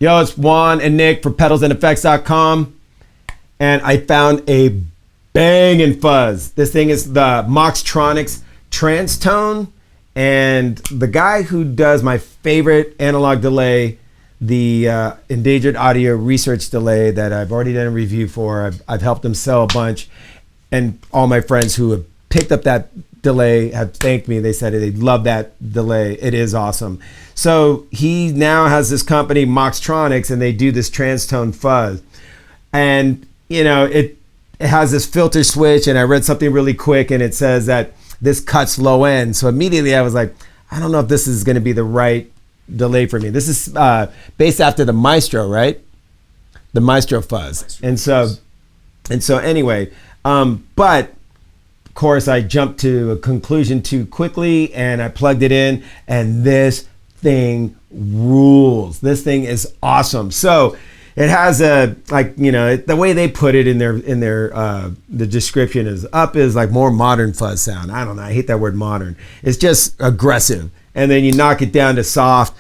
Yo, it's Juan and Nick for pedalsandeffects.com, and I found a banging fuzz. This thing is the Moxtronix TransTone, and the guy who does my favorite analog delay, the Endangered Audio Research delay that I've already done a review for. I've helped him sell a bunch, and all my friends who have picked up that delay have thanked me. They said they love that delay. It is awesome. So he now has this company, Moxtronix, and they do this TransTone fuzz. And you know, it has this filter switch, and I read something really quick, and it says that this cuts low end. So immediately I was like, I don't know if this is going to be the right delay for me. This is based after the Maestro, right? The Maestro fuzz. And so anyway, but of course I jumped to a conclusion too quickly, and I plugged it in, and this thing rules. This thing is awesome. So it has a, like, you know, the way they put it in their the description is like more modern fuzz sound. I don't know, I hate that word modern. It's just aggressive. And then you knock it down to soft.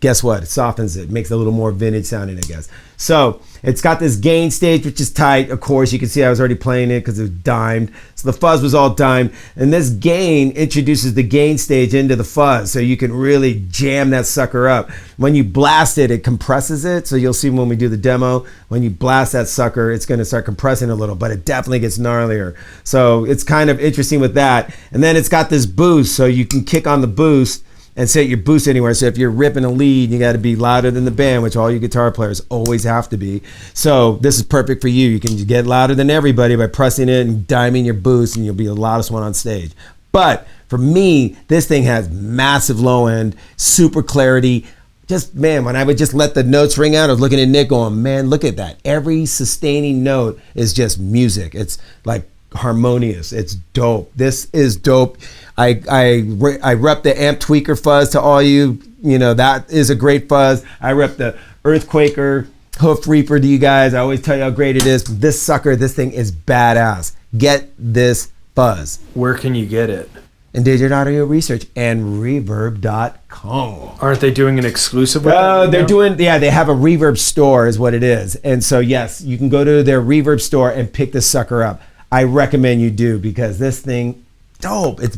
Guess what? It softens it. Makes it a little more vintage sounding, I guess. So it's got this gain stage, which is tight. Of course, you can see I was already playing it because it was dimed. So the fuzz was all dimed. And this gain introduces the gain stage into the fuzz. So you can really jam that sucker up. When you blast it, it compresses it. So you'll see when we do the demo, when you blast that sucker, it's going to start compressing a little, but it definitely gets gnarlier. So it's kind of interesting with that. And then it's got this boost. So you can kick on the boost and set your boost anywhere. So if you're ripping a lead, you got to be louder than the band, which all you guitar players always have to be. So this is perfect for you. You can get louder than everybody by pressing it and diming your boost, and you'll be the loudest one on stage. But for me, this thing has massive low end, super clarity. Just, man, when I would just let the notes ring out, I was looking at Nick going, man, look at that. Every sustaining note is just music. It's like harmonious. It's dope. This is dope. I rep the Amp Tweaker fuzz to all you. You know, that is a great fuzz. I rep the Earthquaker Hoof Reaper to you guys. I always tell you how great it is. This sucker, this thing is badass. Get this fuzz. Where can you get it? Endangered Audio Research and Reverb.com. Aren't they doing an exclusive with they're doing, yeah, they have a Reverb store is what it is. And so, yes, you can go to their Reverb store and pick this sucker up. I recommend you do, because this thing, dope. It's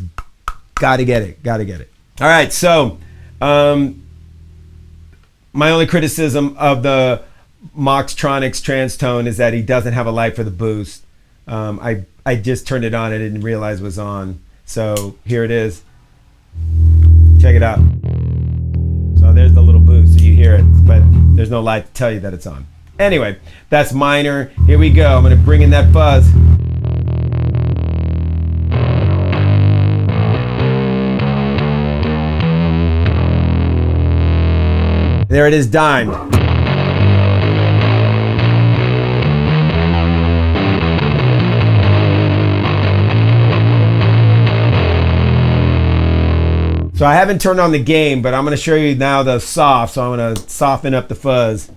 gotta get it. All right, so my only criticism of the Moxtronix TransTone is that he doesn't have a light for the boost. I just turned it on. I didn't realize it was on. So here it is. Check it out. So there's the little boost, so you hear it, but there's no light to tell you that it's on. Anyway, that's minor. Here we go. I'm gonna bring in that fuzz. There it is, dimed. So I haven't turned on the gain, but I'm going to show you now the soft. So I'm going to soften up the fuzz.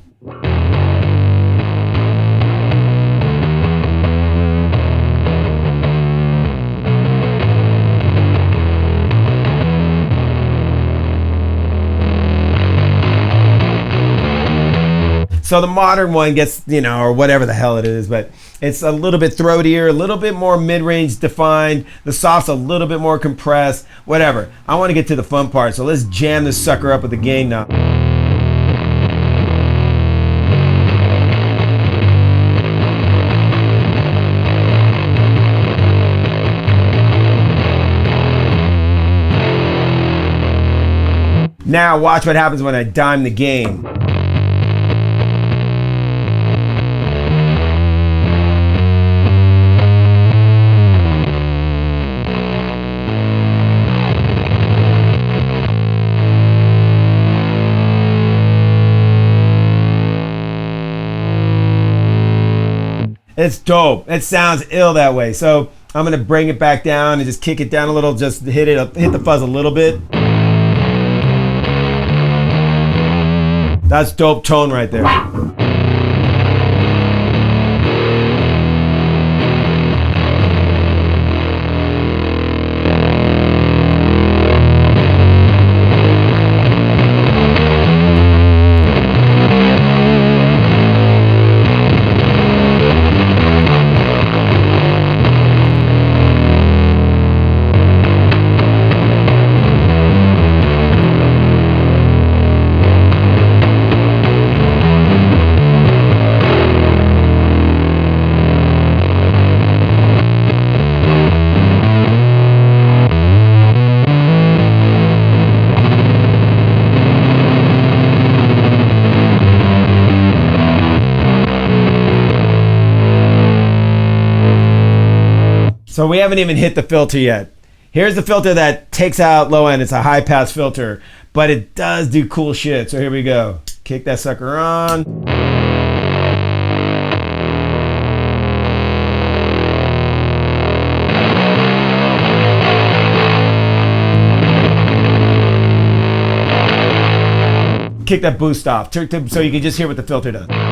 So the modern one gets, you know, or whatever the hell it is, but it's a little bit throatier, a little bit more mid-range defined. The soft's a little bit more compressed, whatever. I want to get to the fun part, so let's jam this sucker up with the gain now. Now watch what happens when I dime the gain. It's dope. It sounds ill that way. So I'm gonna bring it back down and just kick it down a little, just hit the fuzz a little bit. That's dope tone right there. So we haven't even hit the filter yet. Here's the filter that takes out low end. It's a high pass filter, but it does do cool shit. So here we go. Kick that sucker on. Kick that boost off so you can just hear what the filter does.